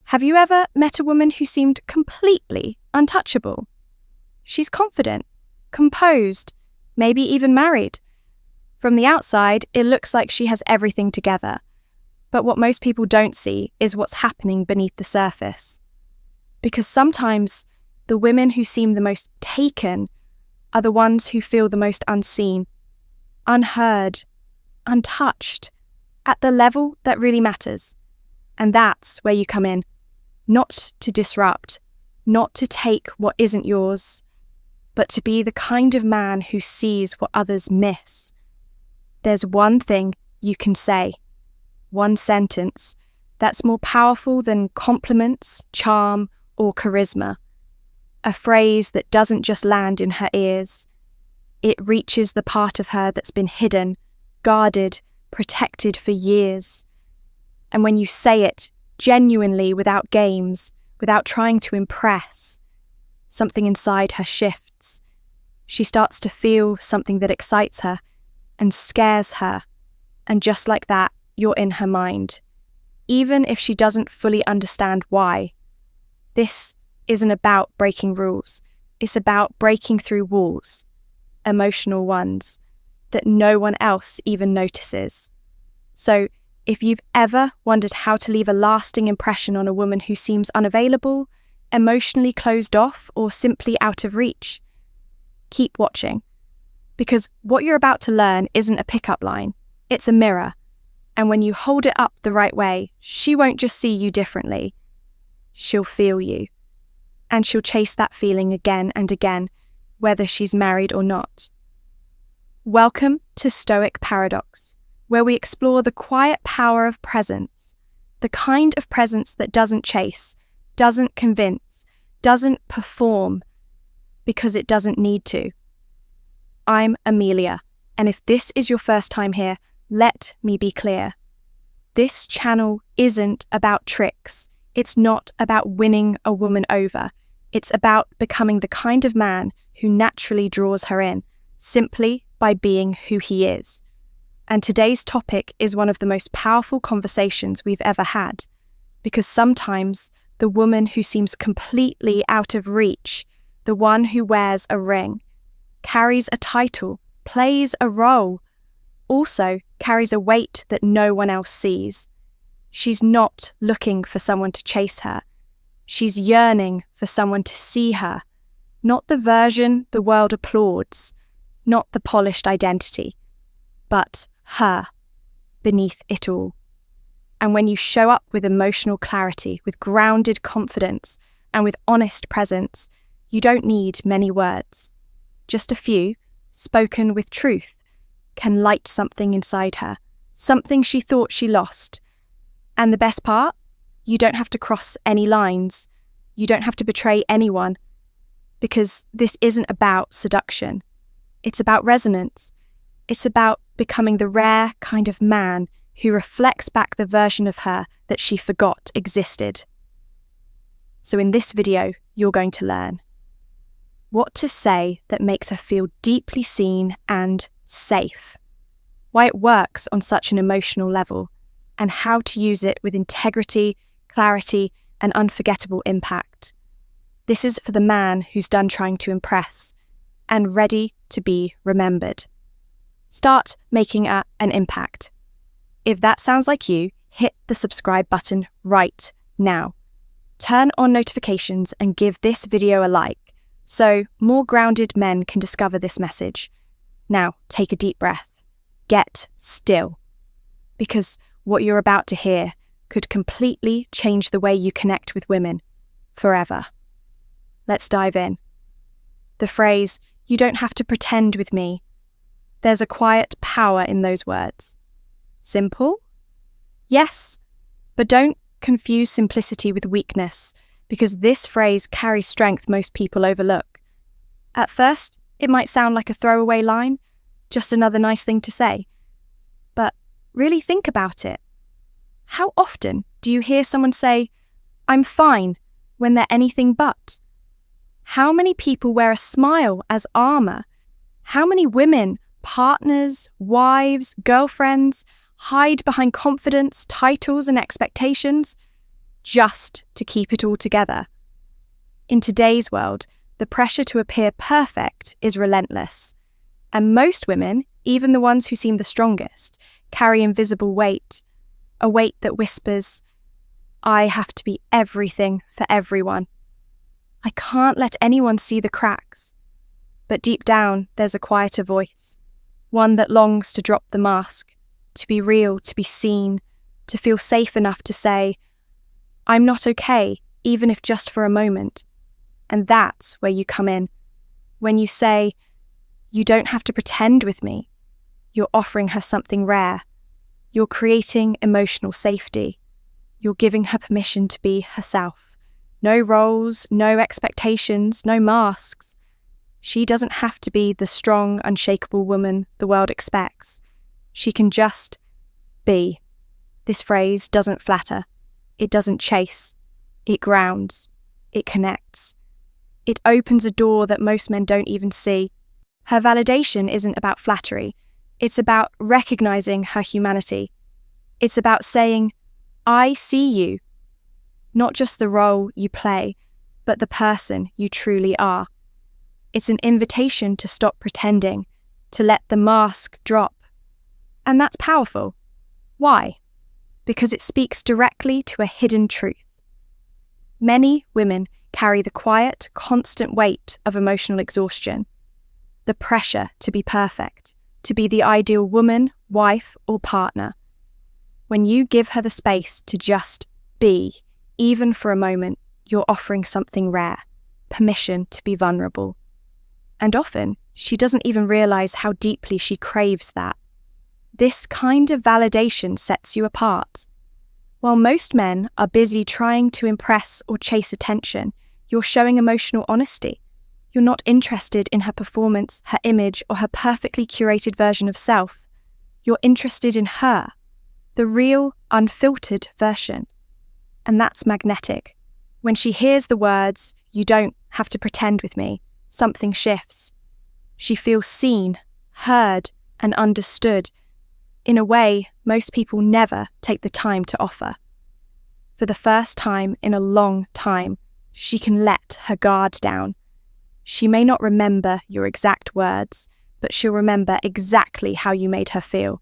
Have you ever met a woman who seemed completely untouchable? She's confident, composed, maybe even married. From the outside, it looks like she has everything together. But what most people don't see is what's happening beneath the surface. Because sometimes the women who seem the most taken are the ones who feel the most unseen, unheard, untouched, at the level that really matters. And that's where you come in. Not to disrupt, not to take what isn't yours, but to be the kind of man who sees what others miss. There's one thing you can say, one sentence, that's more powerful than compliments, charm, or charisma. A phrase that doesn't just land in her ears. It reaches the part of her that's been hidden, guarded, protected for years. And when you say it genuinely, without games, without trying to impress, something inside her shifts. She starts to feel something that excites her and scares her. And just like that, you're in her mind, even if she doesn't fully understand why. This isn't about breaking rules. It's about breaking through walls, emotional ones, that no one else even notices. So, if you've ever wondered how to leave a lasting impression on a woman who seems unavailable, emotionally closed off, or simply out of reach, keep watching. Because what you're about to learn isn't a pickup line, it's a mirror. And when you hold it up the right way, she won't just see you differently, she'll feel you. And she'll chase that feeling again and again, whether she's married or not. Welcome to Stoic Paradox, where we explore the quiet power of presence, the kind of presence that doesn't chase, doesn't convince, doesn't perform, because it doesn't need to. I'm Amelia, and if this is your first time here, let me be clear. This channel isn't about tricks. It's not about winning a woman over. It's about becoming the kind of man who naturally draws her in, simply by being who he is. And today's topic is one of the most powerful conversations we've ever had, because sometimes the woman who seems completely out of reach, the one who wears a ring, carries a title, plays a role, also carries a weight that no one else sees. She's not looking for someone to chase her. She's yearning for someone to see her, not the version the world applauds, not the polished identity, but her, beneath it all. And when you show up with emotional clarity, with grounded confidence, and with honest presence, you don't need many words. Just a few, spoken with truth, can light something inside her, something she thought she lost. And the best part? You don't have to cross any lines. You don't have to betray anyone, because this isn't about seduction. It's about resonance. It's about becoming the rare kind of man who reflects back the version of her that she forgot existed. So in this video, you're going to learn what to say that makes her feel deeply seen and safe, why it works on such an emotional level, and how to use it with integrity, clarity, and unforgettable impact. This is for the man who's done trying to impress and ready to be remembered. Start making an impact. If that sounds like you, hit the subscribe button right now. Turn on notifications and give this video a like so more grounded men can discover this message. Now, take a deep breath. Get still. Because what you're about to hear could completely change the way you connect with women forever. Let's dive in. The phrase, "You don't have to pretend with me." There's a quiet power in those words. Simple? Yes, but don't confuse simplicity with weakness, because this phrase carries strength most people overlook. At first, it might sound like a throwaway line, just another nice thing to say. But really think about it. How often do you hear someone say, "I'm fine," when they're anything but? How many people wear a smile as armor? How many women, partners, wives, girlfriends, hide behind confidence, titles, and expectations just to keep it all together. In today's world, the pressure to appear perfect is relentless, and most women, even the ones who seem the strongest, carry invisible weight, a weight that whispers, "I have to be everything for everyone. I can't let anyone see the cracks." But deep down, there's a quieter voice, one that longs to drop the mask, to be real, to be seen, to feel safe enough to say, "I'm not okay, even if just for a moment." And that's where you come in. When you say, "You don't have to pretend with me," you're offering her something rare. You're creating emotional safety. You're giving her permission to be herself. No roles, no expectations, no masks. She doesn't have to be the strong, unshakable woman the world expects. She can just be. This phrase doesn't flatter. It doesn't chase. It grounds. It connects. It opens a door that most men don't even see. Her validation isn't about flattery. It's about recognizing her humanity. It's about saying, "I see you," not just the role you play, but the person you truly are. It's an invitation to stop pretending, to let the mask drop. And that's powerful. Why? Because it speaks directly to a hidden truth. Many women carry the quiet, constant weight of emotional exhaustion, the pressure to be perfect, to be the ideal woman, wife, or partner. When you give her the space to just be, even for a moment, you're offering something rare, permission to be vulnerable. And often, she doesn't even realize how deeply she craves that. This kind of validation sets you apart. While most men are busy trying to impress or chase attention, you're showing emotional honesty. You're not interested in her performance, her image, or her perfectly curated version of self. You're interested in her, the real, unfiltered version. And that's magnetic. When she hears the words, "You don't have to pretend with me," something shifts. She feels seen, heard, and understood in a way most people never take the time to offer. For the first time in a long time, she can let her guard down. She may not remember your exact words, but she'll remember exactly how you made her feel.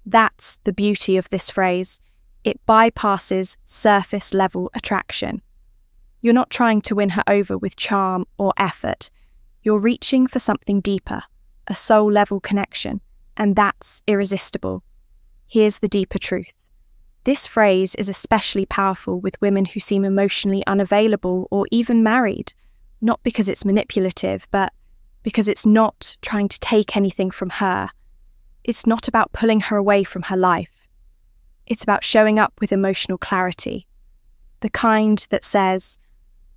That's the beauty of this phrase. It bypasses surface-level attraction. You're not trying to win her over with charm or effort. You're reaching for something deeper, a soul-level connection, and that's irresistible. Here's the deeper truth. This phrase is especially powerful with women who seem emotionally unavailable or even married, not because it's manipulative, but because it's not trying to take anything from her. It's not about pulling her away from her life. It's about showing up with emotional clarity, the kind that says,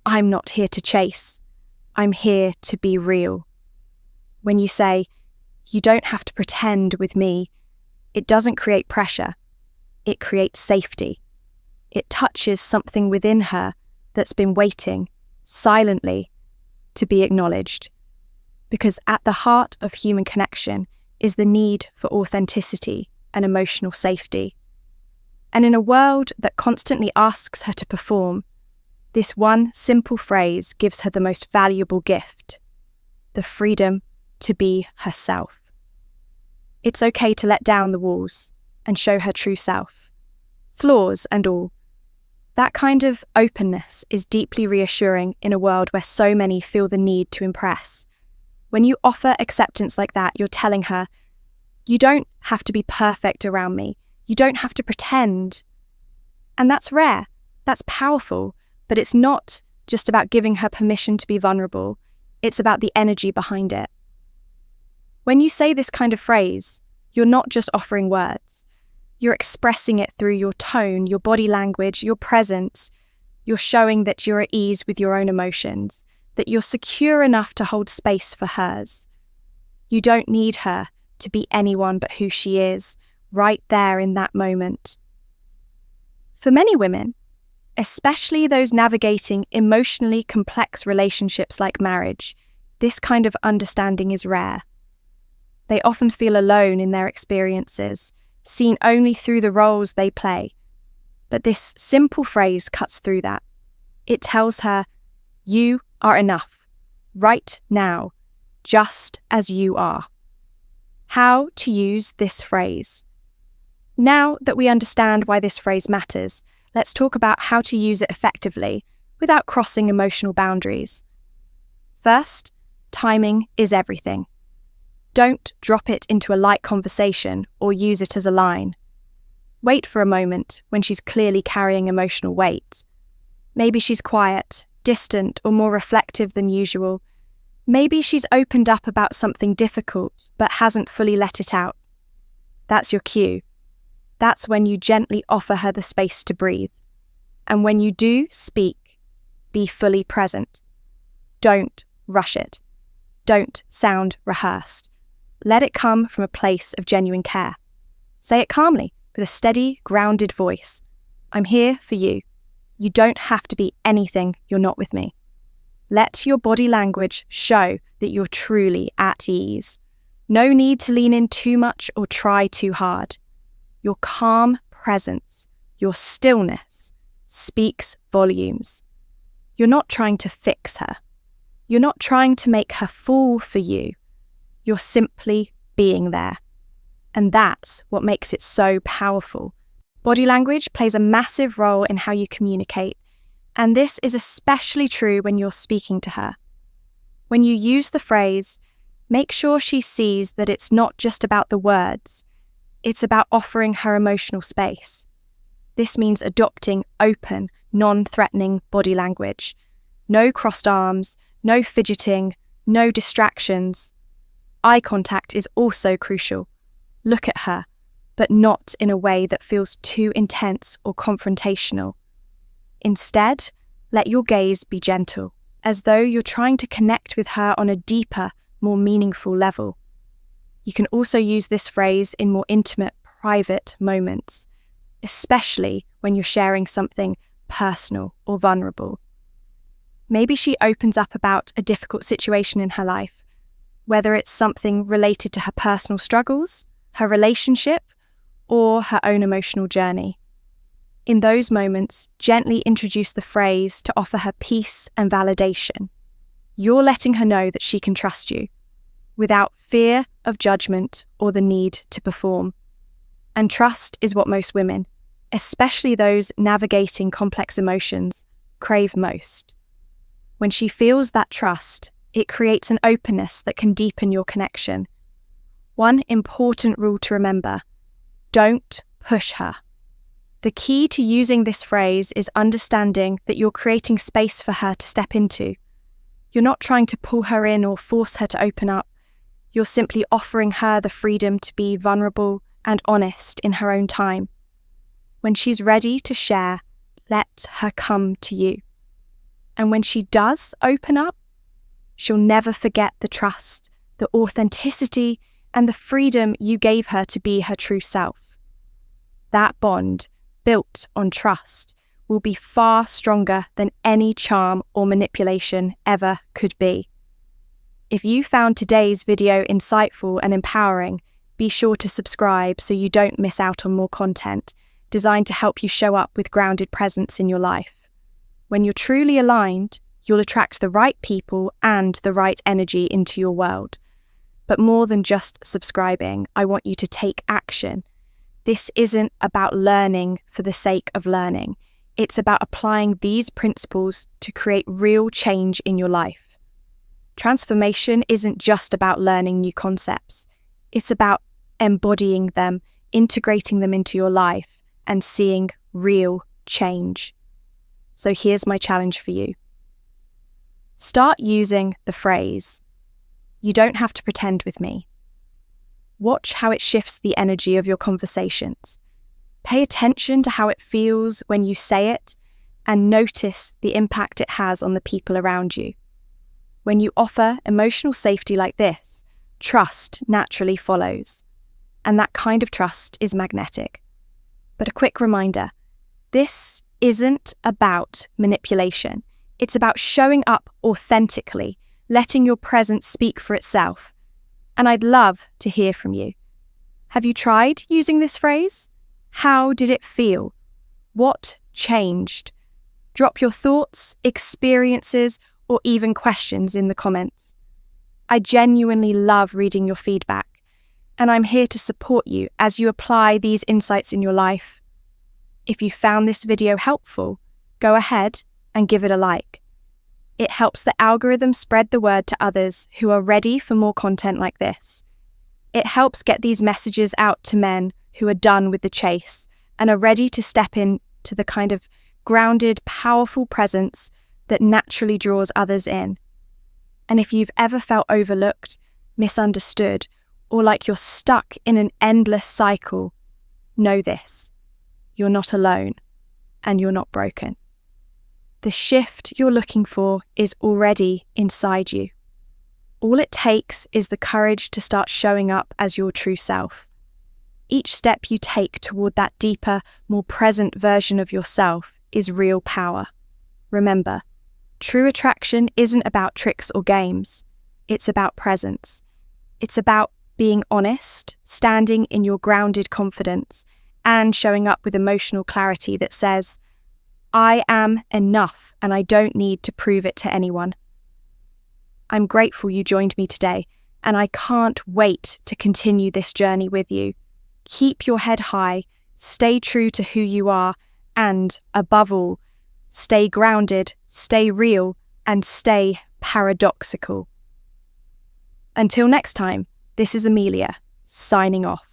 "I'm not here to chase, I'm here to be real." When you say, "You don't have to pretend with me," it doesn't create pressure. It creates safety. It touches something within her that's been waiting, silently, to be acknowledged. Because at the heart of human connection is the need for authenticity and emotional safety. And in a world that constantly asks her to perform, this one simple phrase gives her the most valuable gift: the freedom to be herself. It's okay to let down the walls and show her true self, flaws and all. That kind of openness is deeply reassuring in a world where so many feel the need to impress. When you offer acceptance like that, you're telling her, "You don't have to be perfect around me. You don't have to pretend." And that's rare, that's powerful, but it's not just about giving her permission to be vulnerable. It's about the energy behind it. When you say this kind of phrase, you're not just offering words. You're expressing it through your tone, your body language, your presence. You're showing that you're at ease with your own emotions, that you're secure enough to hold space for hers. You don't need her to be anyone but who she is, right there in that moment. For many women, especially those navigating emotionally complex relationships like marriage, this kind of understanding is rare. They often feel alone in their experiences, seen only through the roles they play. But this simple phrase cuts through that. It tells her, you are enough, right now, just as you are. How to use this phrase. Now that we understand why this phrase matters, let's talk about how to use it effectively without crossing emotional boundaries. First, timing is everything. Don't drop it into a light conversation or use it as a line. Wait for a moment when she's clearly carrying emotional weight. Maybe she's quiet, distant, or more reflective than usual. Maybe she's opened up about something difficult but hasn't fully let it out. That's your cue. That's when you gently offer her the space to breathe. And when you do speak, be fully present. Don't rush it. Don't sound rehearsed. Let it come from a place of genuine care. Say it calmly, with a steady, grounded voice. I'm here for you. You don't have to be anything you're not with me. Let your body language show that you're truly at ease. No need to lean in too much or try too hard. Your calm presence, your stillness, speaks volumes. You're not trying to fix her. You're not trying to make her fall for you. You're simply being there. And that's what makes it so powerful. Body language plays a massive role in how you communicate, and this is especially true when you're speaking to her. When you use the phrase, make sure she sees that it's not just about the words, it's about offering her emotional space. This means adopting open, non-threatening body language. No crossed arms, no fidgeting, no distractions. Eye contact is also crucial. Look at her, but not in a way that feels too intense or confrontational. Instead, let your gaze be gentle, as though you're trying to connect with her on a deeper, more meaningful level. You can also use this phrase in more intimate, private moments, especially when you're sharing something personal or vulnerable. Maybe she opens up about a difficult situation in her life, whether it's something related to her personal struggles, her relationship, or her own emotional journey. In those moments, gently introduce the phrase to offer her peace and validation. You're letting her know that she can trust you, without fear of judgment or the need to perform. And trust is what most women, especially those navigating complex emotions, crave most. When she feels that trust, it creates an openness that can deepen your connection. One important rule to remember: don't push her. The key to using this phrase is understanding that you're creating space for her to step into. You're not trying to pull her in or force her to open up. You're simply offering her the freedom to be vulnerable and honest in her own time. When she's ready to share, let her come to you. And when she does open up, she'll never forget the trust, the authenticity, and the freedom you gave her to be her true self. That bond, built on trust, will be far stronger than any charm or manipulation ever could be. If you found today's video insightful and empowering, be sure to subscribe so you don't miss out on more content designed to help you show up with grounded presence in your life. When you're truly aligned, you'll attract the right people and the right energy into your world. But more than just subscribing, I want you to take action. This isn't about learning for the sake of learning. It's about applying these principles to create real change in your life. Transformation isn't just about learning new concepts. It's about embodying them, integrating them into your life, and seeing real change. So here's my challenge for you. Start using the phrase, "You don't have to pretend with me." Watch how it shifts the energy of your conversations. Pay attention to how it feels when you say it, and notice the impact it has on the people around you. When you offer emotional safety like this, trust naturally follows. And that kind of trust is magnetic. But a quick reminder, this isn't about manipulation. It's about showing up authentically, letting your presence speak for itself. And I'd love to hear from you. Have you tried using this phrase? How did it feel? What changed? Drop your thoughts, experiences, or even questions in the comments. I genuinely love reading your feedback, and I'm here to support you as you apply these insights in your life. If you found this video helpful, go ahead and give it a like. It helps the algorithm spread the word to others who are ready for more content like this. It helps get these messages out to men who are done with the chase and are ready to step into the kind of grounded, powerful presence that naturally draws others in. And if you've ever felt overlooked, misunderstood, or like you're stuck in an endless cycle, know this: you're not alone, and you're not broken. The shift you're looking for is already inside you. All it takes is the courage to start showing up as your true self. Each step you take toward that deeper, more present version of yourself is real power. Remember, true attraction isn't about tricks or games. It's about presence. It's about being honest, standing in your grounded confidence, and showing up with emotional clarity that says, I am enough and I don't need to prove it to anyone. I'm grateful you joined me today, and I can't wait to continue this journey with you. Keep your head high, stay true to who you are, and, above all, stay grounded, stay real, and stay paradoxical. Until next time, this is Amelia, signing off.